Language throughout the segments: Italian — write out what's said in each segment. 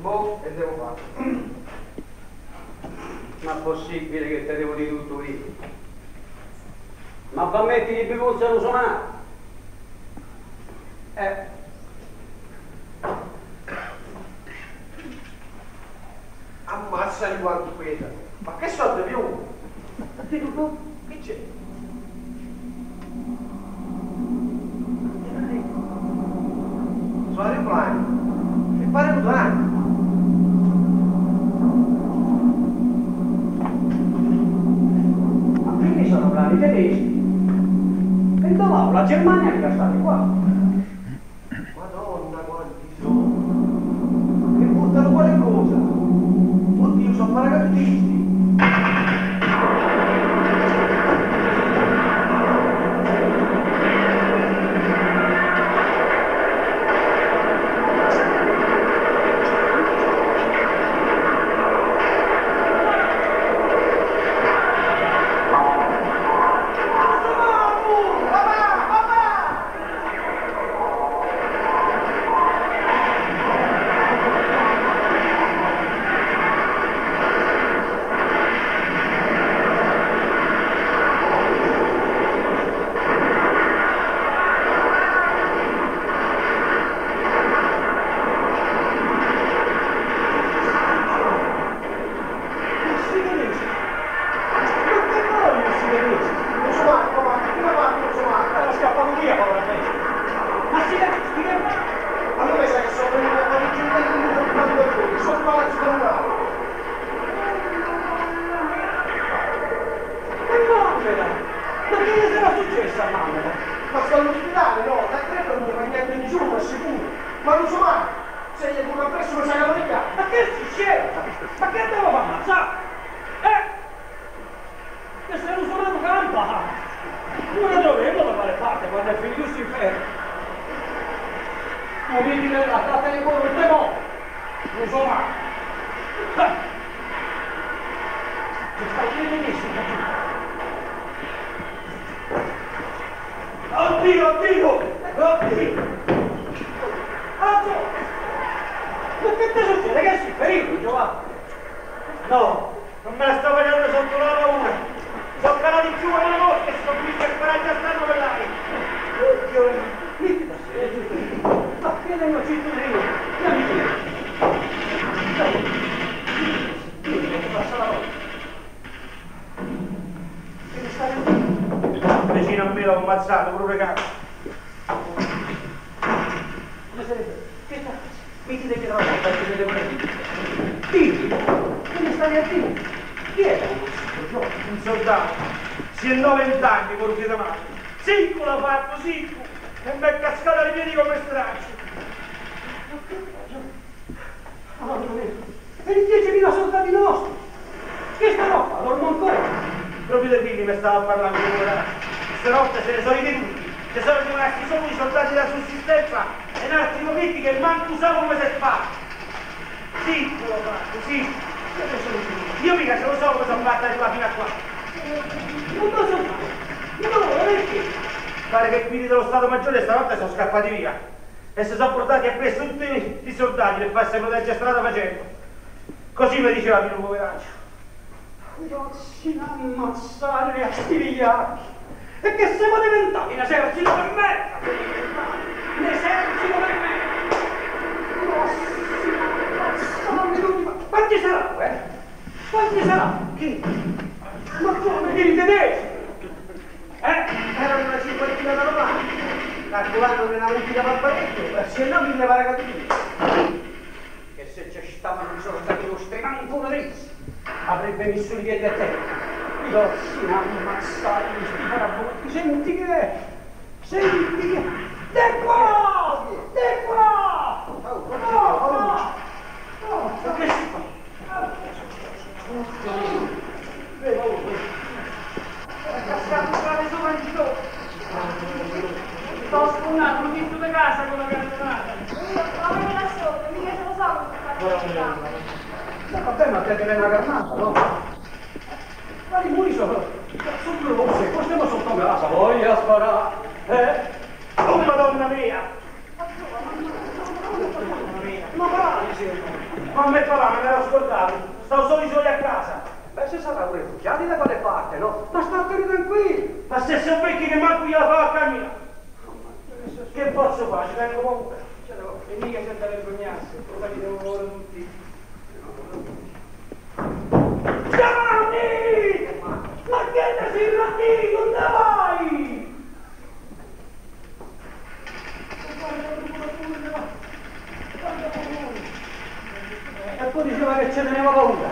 Boh, che devo fare? Ma è possibile che te devo dire tutto io? Ma va a mettere i bivuzzi allo suonato? Ammazzali quanto queta! Ma che soldi più? Che c'è? Sono aeroplani. E pare un drano. Ma prima sono plani tedeschi. E dov'è la Germania che state qua? Madonna quanti sono! Che buttano quale cosa? Oddio, sono paracadutisti! Così mi diceva mio poveraccio. Dozzi ammazzare a sti vigliacchi. E che siamo diventati un esercito per merda. Un esercito per merda. Dozzi ammazzare tutti. Quanti saranno, Quanti saranno? Chi? Ma come i tedeschi? Erano una cinquantina da romani. Calcolando che una ventina per parecchio, se no mi leva ragazzini. Che se ci stavano i soldati nostri manco una rissa, avrebbe messo i piedi a terra. I dossi ammazzati, sti parabutti, senti che? Senti che? De qua! De qua! No! Che si fa? È cascato un cane sopra il giro. Sto spunnando dentro di casa con la cannonata. Ma me da sotto, mica ce lo so come Vabbè, ma te ne una carnata, no? Ma i muri sono grossi, poi stiamo sotto casa, voglia sparare, Oh, madonna mia! Ma bravo, Ma me papà me l'ero scordato, stavo soli a casa. Beh, se sarà rifugiati da quale parte, no? Ma state tranquilli. Ma se sono vecchi che manco gliela fa a camminare. Che posso fare? Ci vengo comunque. E mica c'è da vergognarsi, lo facciamo loro tutti. Giovanni! Ma che ne si ratti? Dove vai? E poi diceva che ce teneva paura.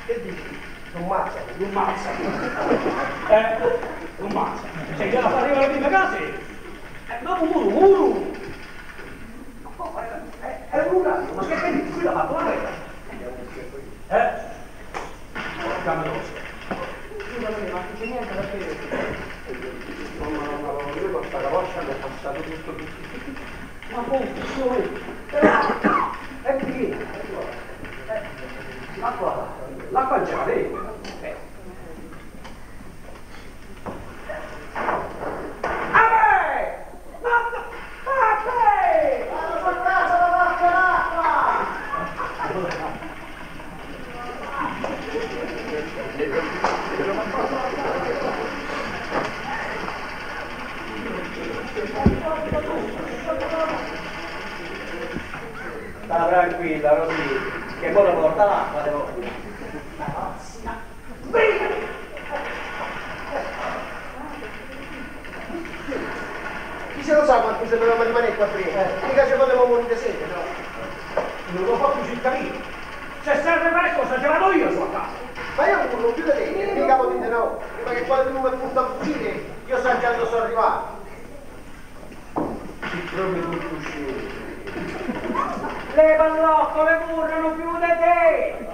Che dici? Non mazza. Non mazza. Non mazza. Se gliela fa arrivare alla prima casa, dopo muro. È un razzo, ma che prendi? Qui l'ha fatto la guerra. Porca melosa. Ma non c'è niente da bere. No, io con sta capoccia mi è passato tutto. Ma poi, È piena. L'acqua ce l'avevi. sta tranquilla, Rosì, che poi porta l'acqua, devo... Chi se lo sa quanto se dovevamo rimanere qua prima? Mica ci potevamo morire sete, no? Non lo faccio sul cammino. Se serve qualcosa ce vado io su a casa. Ma io non volevo più da te, mica potete no. Prima che quando uno mi punta a fuggire, io so già dove sono arrivato. Ci trovi tutto uscire. Le pallottole corrono più di te!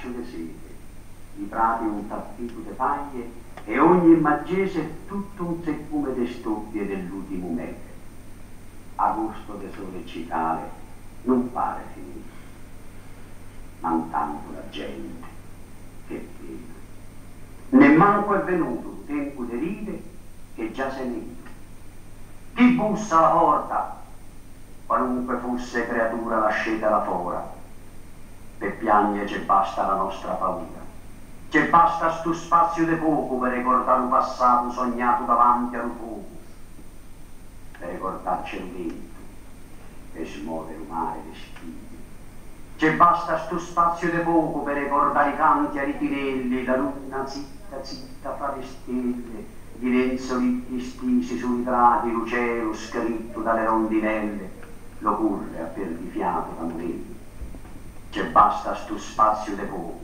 Le sete, i prati un tappeto de paglie e ogni maggese tutto un seccume de stoppie dell'ultimo mese. Agosto de sole cicale non pare finito, ma intanto la gente, che pena, nemmanco è venuto tempo di ride che già se netto. Chi bussa alla porta, qualunque fosse creatura lasciatela fora. Per piagne c'è basta la nostra paura, c'è basta sto spazio di poco per ricordare un passato sognato davanti al fuoco, per ricordarci il vento, per smuovere un mare di spine. C'è basta sto spazio di poco per ricordare i canti ai ritinelli, la luna zitta zitta fra le stelle, i lenzolitti stisi sui prati, lo cielo scritto dalle rondinelle, lo corre a perdifiato da morire. C'è basta sto spazio di poco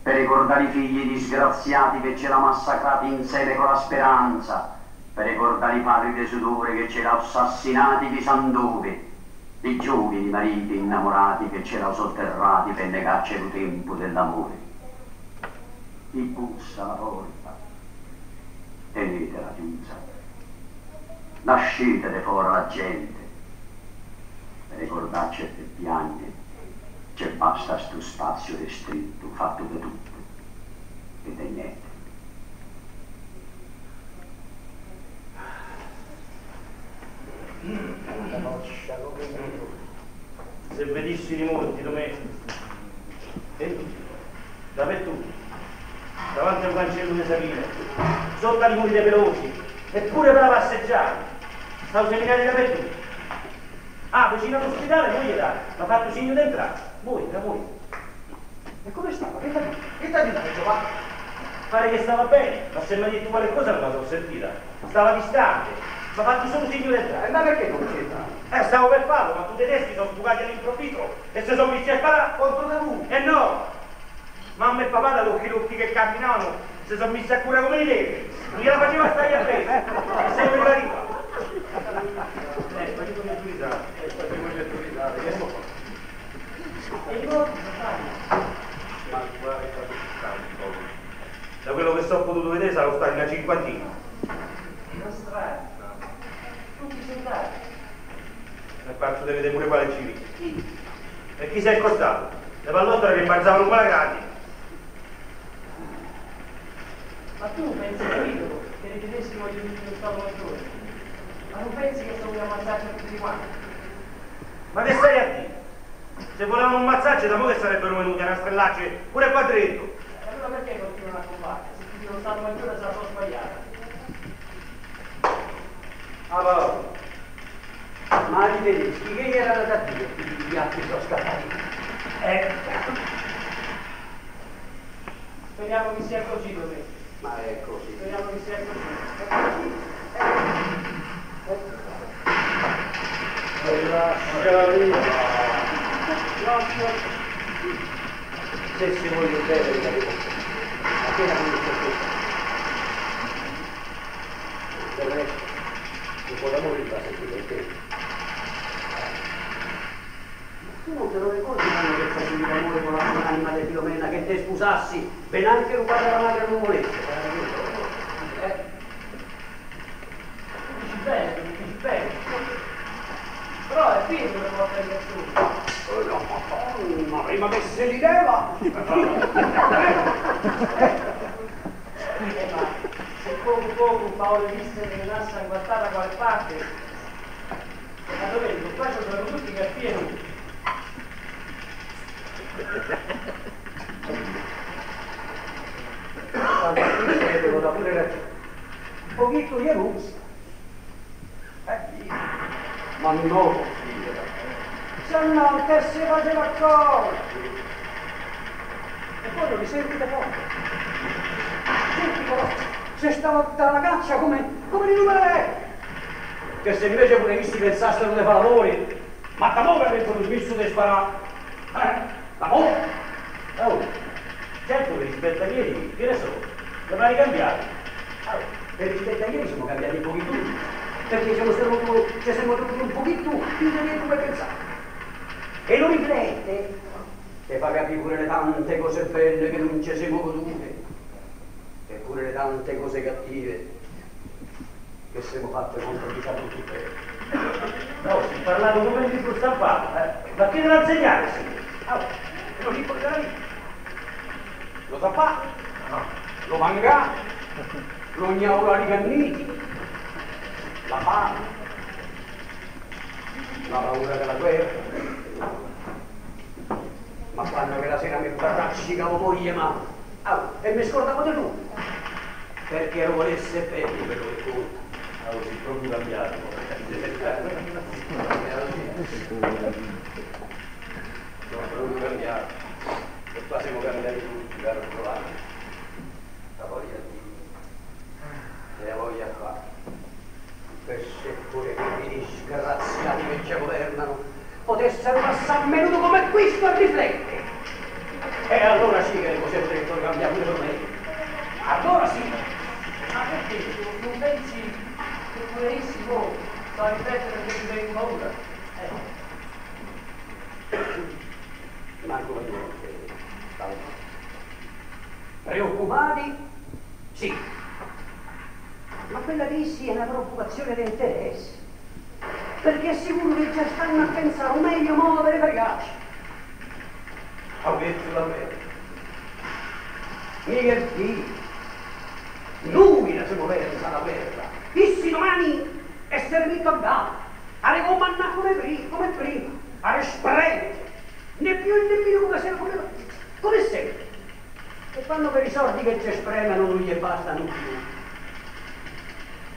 per ricordare i figli disgraziati che ce l'ha massacrati insieme con la speranza, per ricordare i padri di sudore che ce l'ha assassinati di Sandove, i giovani mariti innamorati che ce l'ha sotterrati per negarci il tempo dell'amore. Chi bussa alla porta, tenetela chiusa, lasciate fuori la gente, per ricordarci e per piangere. C'è basta sto spazio restritto, fatto da tutto e da niente. Se vedessi i monti domestici, dappertutto, davanti al cancello di Savino, sotto ai muri dei Pelosi, eppure per la passeggiata, stavo seminati dappertutto. Ah, vicino all'ospedale, voi gli date, mi ha fatto segno d'entrata. Voi, da voi. E come stava? Che t'ha detto Giovanni? Pare che stava bene, ma se mi ha detto qualcosa non la so sentita. Stava distante, mi ha fatto solo segno d'entrata. Ma perché non c'entra? Stavo per farlo, ma tutti i testi sono sbucati all'improvviso E se sono messi a sparare? Contro te lui. E no! Mamma e papà da occhi che camminavano si sono messi a cura come i lepri. Non gliela faceva stare a preso. E se non la riva. Faccio con l'autorità. Che sto facendo? E i morti Ma guarda, da quello che so potuto vedere sarò stati una cinquantina. non strano. Tutti soldati. Nel parco di vedere pure quale civile. E chi si è accostato? Le pallottole che imbalzavano come la grandi. Ma tu pensi, capito, che ripetessimo di tutto lo Stato Maggiore? Ma non pensi che sto vogliamo ammazzarci tutti quanti? Ma che stai a dire? Se volevano ammazzarci da mo' che sarebbero venuti a rastrellarci pure qua dritto. E allora perché continuano a combattere? Se tutti lo Stato Maggiore sarà solo sbagliata. Ah, va. Ma i tedeschi che gli erano da dire? Gli altri sono scappati. Speriamo che sia così, dove? Ma è così. Speriamo che sia così. Se si vuole bene, vi capito. Appena finisce questo. Del resto, un po' d'amore va sentito in te. Tu non te lo ricordi quando che facevi l'amore con la tua anima di Filomena, che te scusassi, ben anche rubare la madre non volesse. Dici bene. Però è vero che può prendere tu. Ma prima che se li leva! Ma se poco Paolo viste che ne lascia guardare da quale parte, ma dove qua ci sono tutti che appieno. Quando qui devo da pure ragione. Un pochino gli russa. Ma no, se no te si faceva accorti. E poi non li senti da poco. Senti però, se stava dalla caccia come di numero. Che se invece pure visti pensassero di fare lavori, ma da mo' che avrebbero smesso di sparare. Da mo'? Oh, certo che rispetto a ieri, che ne so, dovrà ricambiare. Per rispetto a ieri siamo cambiati un pochino tutti, perché ci siamo trovati un pochino più di come pensavo. E lo riflette, e fa capire pure le tante cose belle che non ci siamo godute, e pure le tante cose cattive che siamo fatte contro chi ci ha tutti bene. No, si è parlato come un libro stampato, Ma chi deve insegnare, signore? Lo dico della vita. Lo sapà, lo mangia, lo gnaula di canniti, la fame, la paura della guerra. Ma quando che la sera mi barraccicavo moglie, e mi scordavo di lui, perché lo volesse bene quello che conta. Così proprio cambiato. Sono proprio cambiato. E qua siamo cambiati tutti, caro Giovanni. La voglia di e la voglia qua. Per se pure quei disgraziati che ci governano potessero passare un minuto come questo a riflettere. E allora sì che le cose potrebbero cambiare pure per me. Allora sì. Ma perché non pensi che poverissimo sta a riflettere che ti vengo paura? Manco per niente. Preoccupati? Sì. Ma quella lì sì è una preoccupazione di interesse. Perché è sicuro che già stanno a pensare un meglio modo per fregarci. Avete la verità. Mica Dio. Lui la siamo persa la guerra. Issi domani è servito a Gallo. A ricomandare come prima. A risprendere. Né più e né meno come sempre. Come sempre. E quando per i soldi che ci spremano non gli bastano più,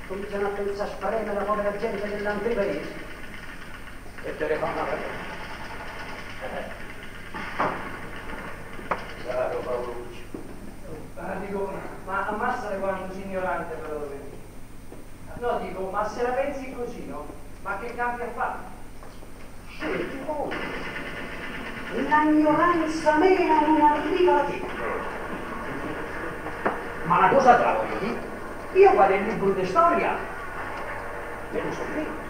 cominciano a pensare a spremere la povera gente dell'altro paese e te ne fanno vedere. Caro Paolucci. Dico, ma ammassare quanto sei ignorante però. No, dico, ma se la pensi così, no? Ma che cambio ha fatto? Senti, come? l'ignoranza mena non arriva a te. Ma una cosa te la voglio dire. Io guardo il libro di storia e lo so bene.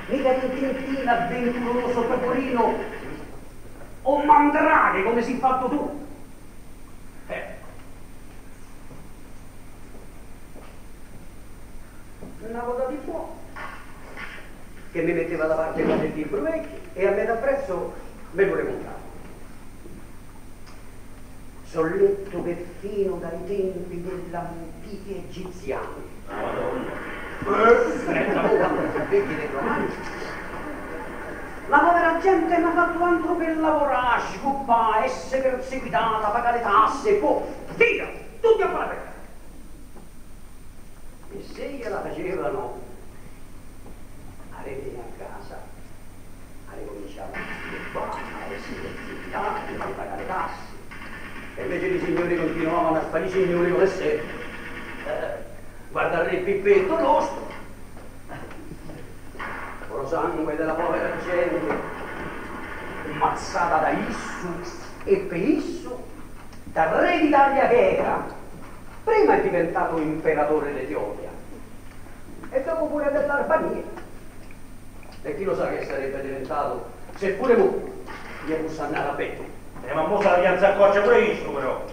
Mica Tintin avventuroso Topolino o Mandrake come si è fatto tu. Una cosa di fuoco che mi metteva da parte del libro vecchio e a metà prezzo me lo remontavo. Solletto che fino dai tempi dell'antichi egiziani. La povera gente non ha fatto altro che lavorare, scoppare, essere perseguitata, pagare tasse e poi via, tutti a fare peccato. E se gliela facevano a rivenire a casa, a ricominciare a scoppare, a essere perseguitati, a pagare tasse. E invece i signori continuavano a fare i signori come se guardare il pippetto nostro. Con lo sangue della povera gente, ammazzata da Issu e per Issu, dal re d'Italia che era, prima è diventato imperatore d'Etiopia e dopo pure dell'Albania. E chi lo sa che sarebbe diventato, seppure mu, gli è musannata a petto. Ma mo se la pianza a coccia pure Issu però.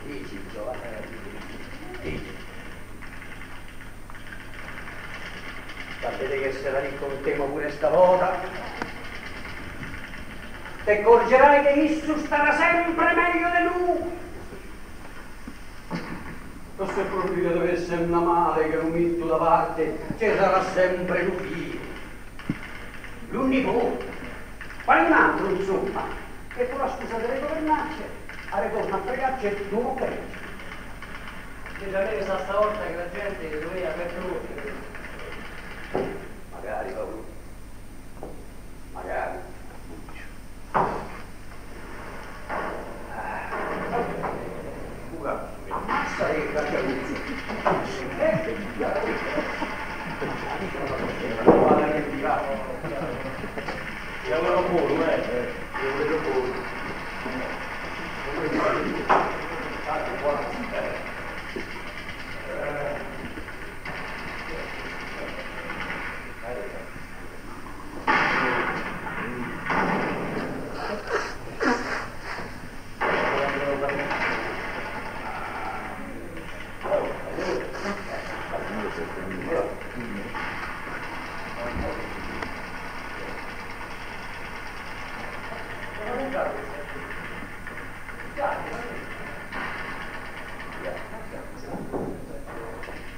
Dici, Giovanni, dici. Sapete che se la raccontiamo pure stavolta, ti accorgerai che Issu starà sempre meglio di lui. O se proprio che dovesse andare male, che lo metto da parte, ci sarà sempre lui figlio, lui nipote, quale un altro insomma, che con la scusa delle governanze ritorna a fregarci e non lo prende. Specialmente sa stavolta che la gente doveva per lui. Magari Paolo, magari. Ammazza che cacciavuzzi. Io avevo buono, io vedo buono.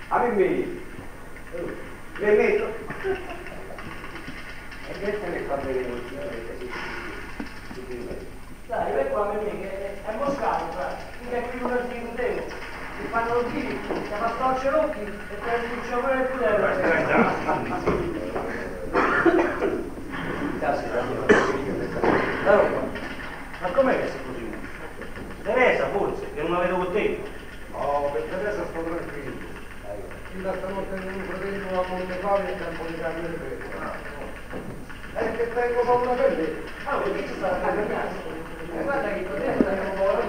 A me mi metto e che te ne fa bene Dai, vai qua a me che è moscato, sai, mica è qui una svinuteo, ti fanno il giri, ti fa storce l'occhi e te ne dice pure il Ma com'è che sei così? Teresa forse, che non la vedo con te. No, per Teresa sto tranquillo. Fino a stanotte non mi fratello a Montefave e tempo di cambio di peso. È che tengo paura per te. Ah, perché ci sta la camminata? Guarda che potete dare un po'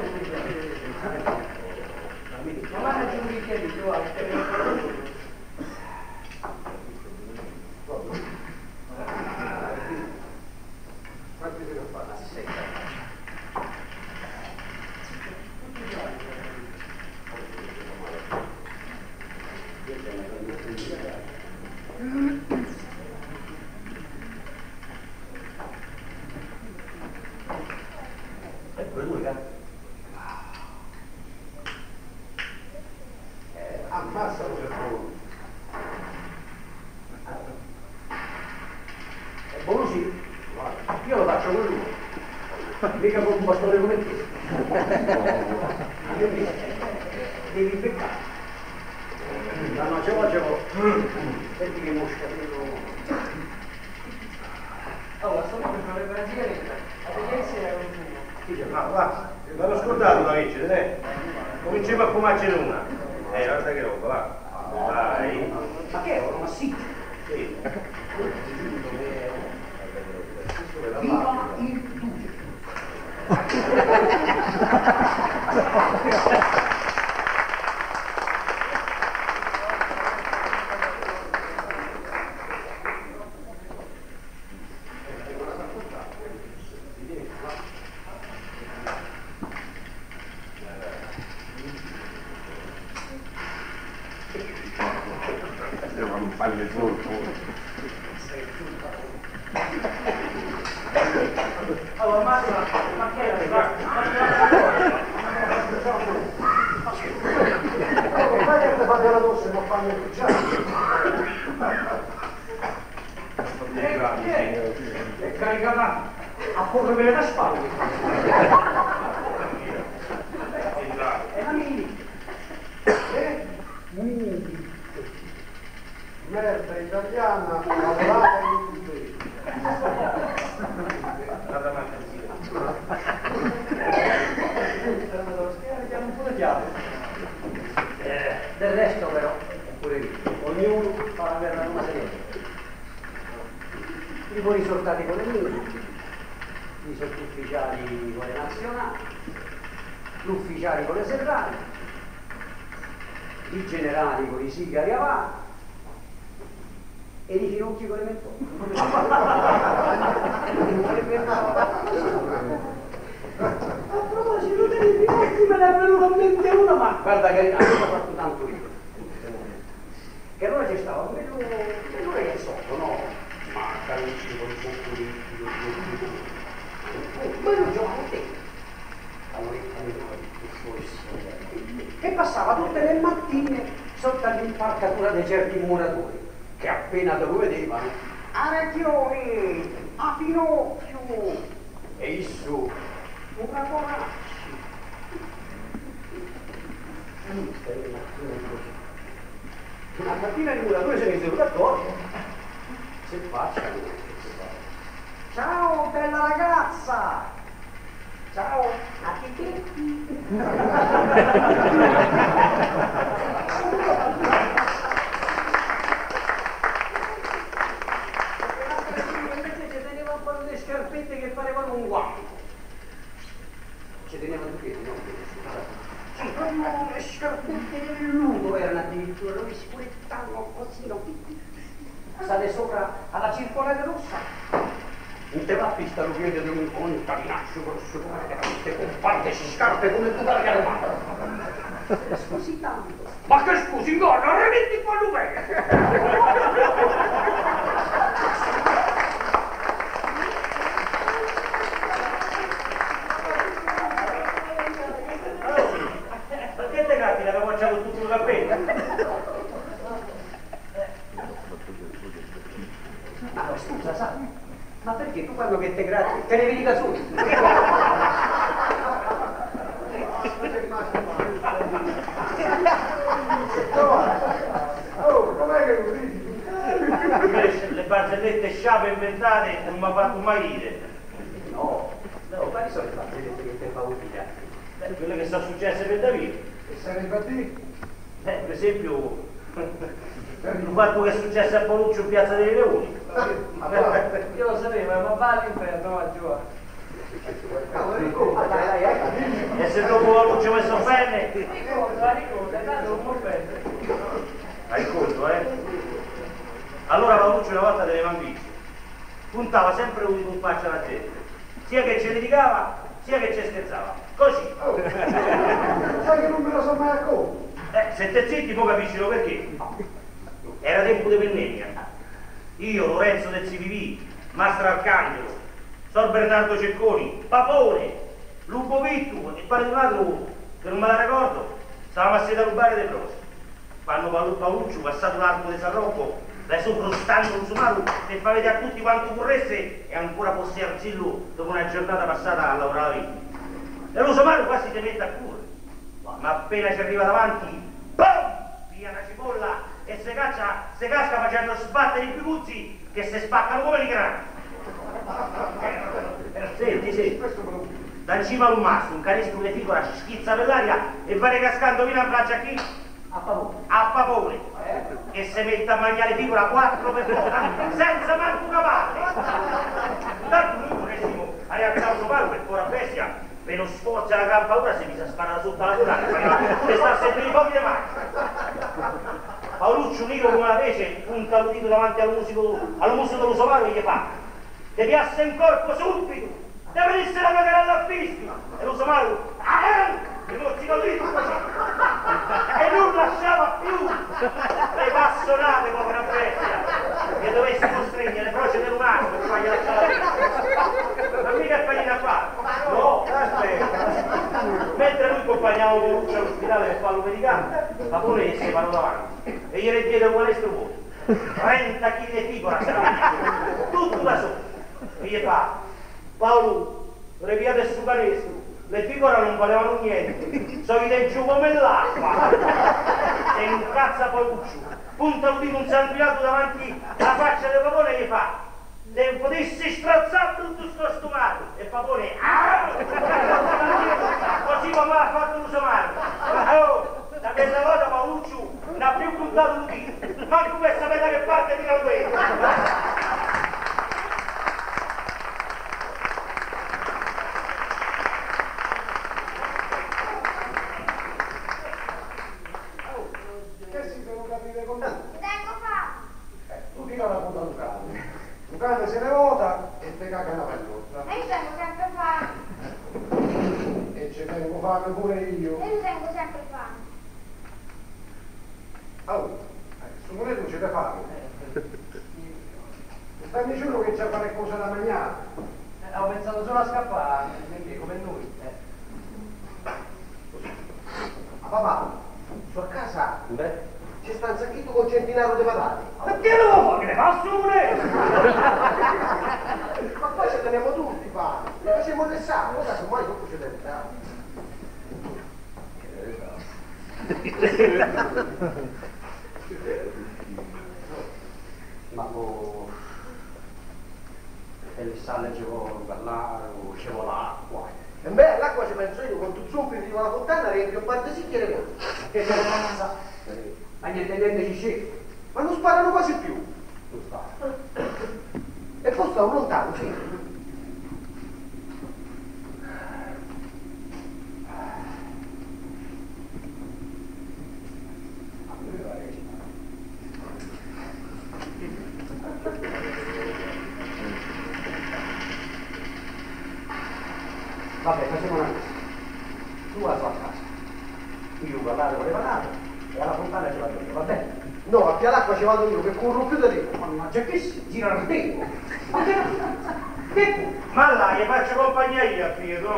di ma mangia un bicchiere di acqua. Ammazzalo per favore. È buono sì, io lo faccio con lui, mica con un bastone come te. Devi beccare. No, ce l'ho. Senti che moscatello. Oh, sto qui per fare la sigaretta, la vecchia era un fumo. Va, l'hanno scordato da vincere, dai. Cominciamo a fumarcene una. Guarda che roba, va. Vai. Ma che è? Ma sì. Sì. Viva il duce! Palle zolfo. Allora, ma che era? Ma che fate la doccia e non fanno il cucciato? È caricata a correre da spalle. È la mini. Mini. Merda italiana, lavorata in inglese. Un po' di chiave. Del resto però, pure lì, ognuno fa la guerra come si deve. I buoni soldati con le mine, i sottufficiali con le nazionali, gli ufficiali con le serrate, i generali con i sigari avanti e i finocchi con le mentone. A proposito dei finocchi me ne è venuto in mente una, ma guarda che ha fatto tanto io. Che allora ci stava quello ragazzotto, no? Ma carucci con i coccoletti, ma non giocavo a te. Allora, che passava tutte le mattine sotto all'impalcatura di certi muratori che appena lo vedevano, Aracchioni, a Pinocchio, e il su, una coraccia. Una mattina i muratori si misero d'accordo. Se facciano. Ciao bella ragazza! Ciao a Titetti! Invece ci teneva un po' di scarpette che parevano un guanto. Ci tenevano due piedi, non sì, proprio le scarpette del lupo erano addirittura, lo scurettavano così, no? Sale sopra alla circolare rossa. Non te va a pista lo piede di un contaminaccio grosso come queste comparse scarpe come tu guardi al mare. Scusi tanto. Ma che scusi, guarda, rimetti qua Perché te cacchi la capoccia con tutto il capello? Ma scusa, sai? Ma perché tu quando che te grati te ne vedi da solo? Oh, com'è che lo ridi? Invece le barzellette sciape inventate non mi ha fatto mai ridere. No, quali sono le barzellette che te fa udire? Quelle che sono successe per Davide. E sarebbe a te? Per esempio, il fatto che è successo a Paoluccio in Piazza dei Leoni. Io lo sapevo, ma va all'inferno, va giù. E se dopo Paoluccio mi sto bene, Ricorda, tanto non mi offende. hai conto, eh? Allora Paoluccio una volta teneva un vizio. Puntava sempre un dito in faccia alla gente. Sia che ci litigava, sia che ci scherzava. Così. Oh, sai che non me lo so mai accorto? Se te zitti, poi capisci lo perché. Era tempo di vendemmia. Io, Lorenzo del CPV, Mastro Arcangelo, Sor Bernardo Cecconi, Papone, Lupo Vittu e pare di un altro che non me la ricordo, stavamo a sedere a rubare dei prosi. Quando Paoluccio, passato l'arco di San Rocco, l'hai sovrastando un sumaru per far vedere a tutti quanto corresse e ancora fosse arzillo dopo una giornata passata a lavorare lì. E lo sumaru quasi ti mette a cuore, ma appena ci arriva davanti, BOOM! Via una cipolla e se casca facendo sbattere i piguzzi che si spaccano come i grani. Senti, da in cima al mastro un canestro di figola schizza per l'aria e va ricascando fino a faccia a chi? A Papone. Che si mette a mangiare figola 4 per volta senza manco cavalli. Tanto c'è la gran paura se mi si spara sotto la giornata, e sta sempre i pochi di mano. Paoluccio, unico come la fece, punta l'udito davanti al musico dell'Usomaro e gli fa: ti piasse in corpo subito, ti venisse la cagarella a fischi. E l'Usomaro, mi mozzicò il dito così. E non lasciava più le passonate, povera bestia, che dovessi costringere le croce dell'umano per fargli lasciare la vita. Ma mica è finita qua. No, aspetta. Mentre lui accompagnava Paoluccio all'ospedale per farlo medicare, Papone gli si parò davanti e gli richiede un maestro vuoto. 30 kg di piccola, tutto da solo. E gli fa: Paolo, ripiate su canestro, le figure non valevano niente, sono i giù come l'acqua. E incazza Paoluccio, punta l'udito un sanguinato davanti alla faccia del Papone e gli fa: se potessi strozzare tutto scostumato. E Papone, così come ha fatto l'Usomaro. Oh, da questa volta Paoluccio non ha più puntato l'udito, manco per sapere da che parte tira quello. Tu tira la punta Lucane se ne vota e te caga una pellotta. E io tengo sempre fame. E ci tengo fame pure io. E io tengo sempre fame. Allora, su Moreto c'è da fare. Stai sicuro che c'è fare cose da mangiare? Ho pensato solo a scappare, perché come noi. Ma papà, su a casa c'è sta un sacchetto con centinaio di patate. Perché lo fa? Che ne passo pure? Ma poi ci teniamo tutti, pa. Ne facciamo le sacche, ora semmai dopo ci deve Ma e le sale ci vuole parlare, ci vuole l'acqua. E beh, l'acqua ci penso io, con tu zuccheri di una fontana riempio un par di sicchiere con. Che se non sa. Ma niente ci scende. Ma non sparano quasi più. Non sta. E poi stanno lontano, sì. Vabbè, facciamo una cosa. Tu vai a casa. Io guardate con le patate e alla fontana ci vado io, va bene? No, a più l'acqua ci vado io, che corro più da te. Mannaggia che si gira il tempo. Ma là, gli faccio compagnia io a Pietro,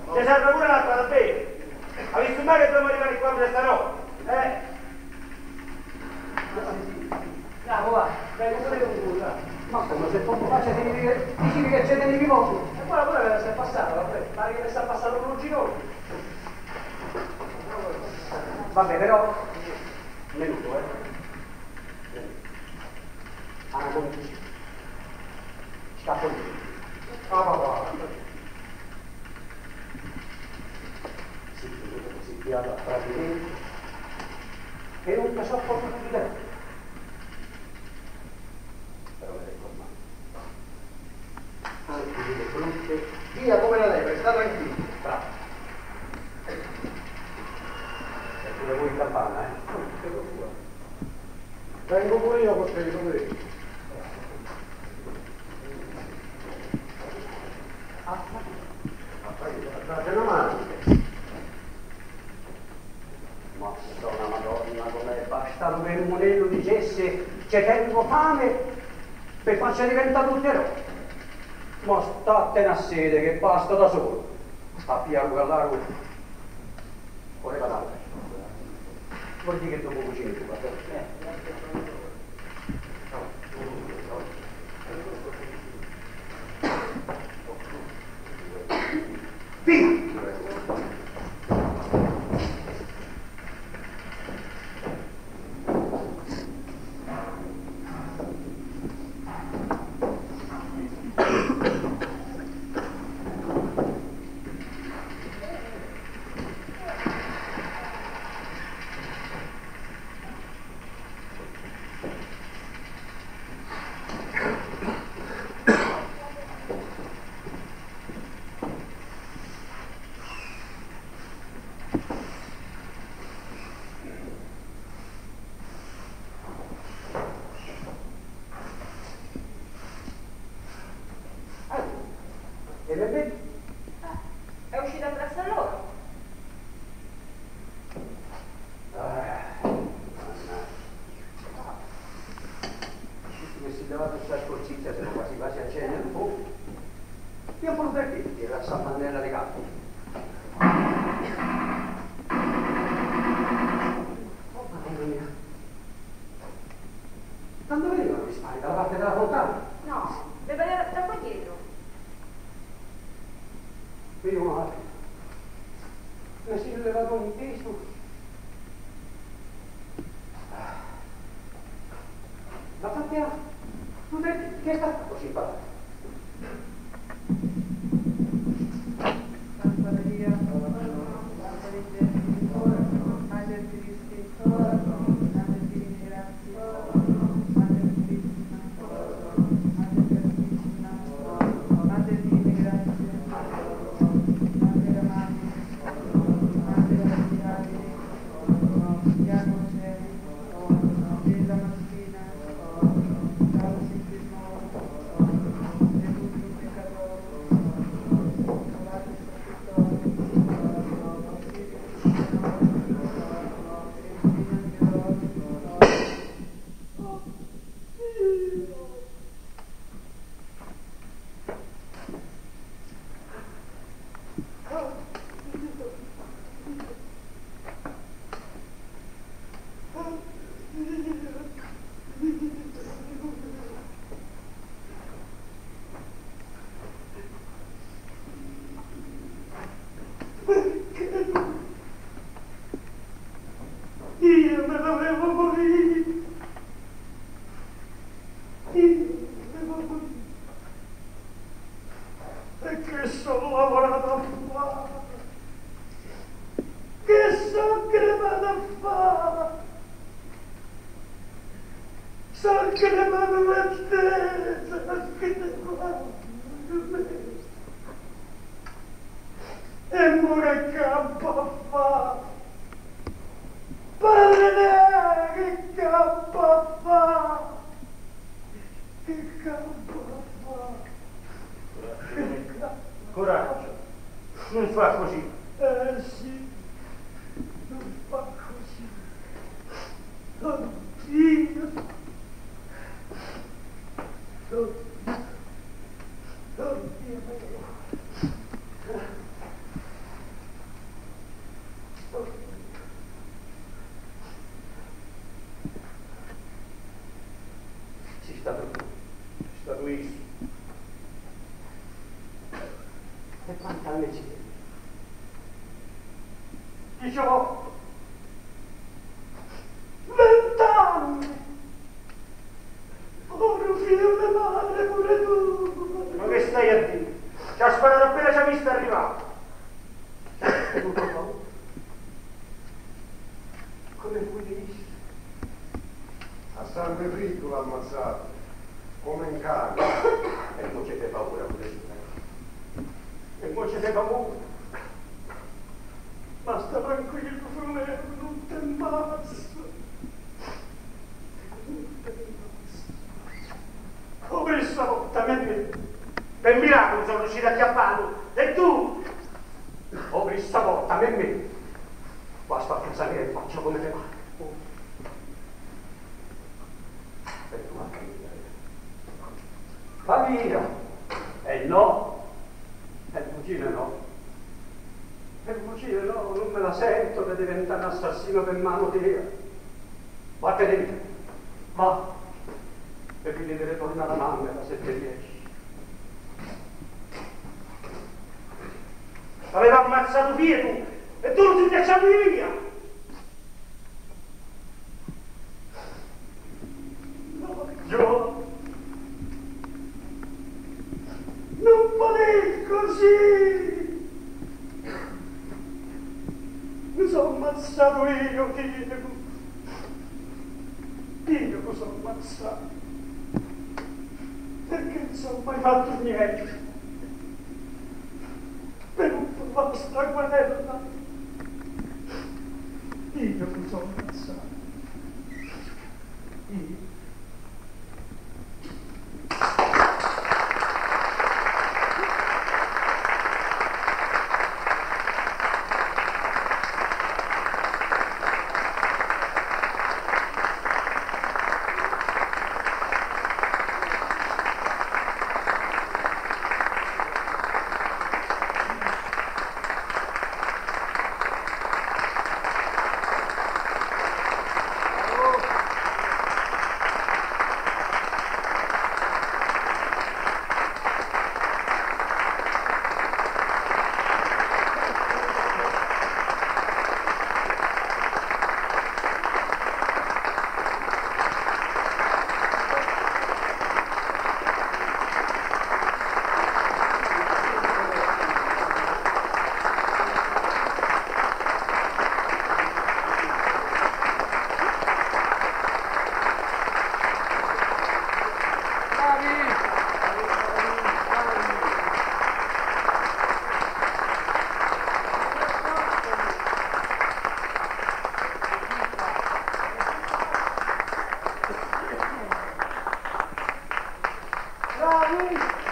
no? Ci serve pure l'acqua da bere. Ha visto mai che dobbiamo arrivare qua per stanotte? Bravo, va, vengo pure con voi, va. Ma come se poco faccia dici che c'è dei mimoti. E poi pure me la sei passata, vabbè, pare che mi sta passando con un ginocchio. Vabbè, però, un minuto, Anna, come dici? Scappo lì. Ah, papà. Si piada tra di me e non mi so potuto di te. Però me l'hai informato. Via come la leva, sta tranquillo. Bravo. E pure voi in campana, Vengo pure io con te, dove? Date una mano. Ma Madonna Madonna, come è bastato che il monello dicesse c'è tengo fame per farci diventare tutte robe. Ma statene a sede che basta da solo. A piano guardare con le patate. Vuol dire che dopo cucini tu, vabbè. Via! me? È uscita presso loro. Che si levate questa scorzizia, siamo quasi quasi a cena. Io pure perché era sta mannella di gatto. Oh mamma mia. Da dove venivano gli spari? Dalla parte della fontana? No, deve venire da qua dietro. Io male. Mi si è levato un peso. Ma Tatiana, tu che è stato così fatto? Santa Maria, Santa Vergine, Madre Cristi, Madre Divine Grazie, Madre Purissima, Madre Beatissima, Madre Divine Grazie, Madre Amabile, Madre Radicabile, Diacono Ceri, Villa Maschina, Caro Semplismo, Debutto Peccatore, Salvato Sacchettore, Auxilio Io me l'avevo morire. Io devo morire. E che sono lavorato a fare? Che sono cremato a fare? Sono cremato per te, sono cremato per me. E muore campo a fare. Padre, che campo a fare? Che campo a fare? Coraggio, non fa così. Sì, non fa così. Oddio. Oddio mio. Sei stato tu. È stato io. E quanti anni ci vedi? 18. 20 anni. Ora figlio di madre pure tu. Ma che stai a dire? Ci ha sparato appena ci ha visto arrivare. Come fu visto? A sangue fritto l'ha ammazzato, come in cane. E non c'è paura pure tu. E non c'è paura. Ma sta tranquillo, fratello, non ti ammazzo. Non ti ammazzo. Come stavolta me? Per miracolo sono riuscito a chiapparlo. E tu? Poveri stavolta, me. Basta pensare che faccio come te pare. E tu anche va via. E no. E il cugino no. E il cugino no, non me la sento di diventare un assassino per mano tia. Vattene via. Va. E quindi deve tornare a mamma se te riesci. Aveva ammazzato Pietro e tu non ti piacciavi via. No, Gio. Non volevi così. Mi sono ammazzato io, Pietro. Io mi sono ammazzato. Perché non sono mai fatto niente. Per un po' sta guerra. Io mi sono ammazzato. Io. Bravi!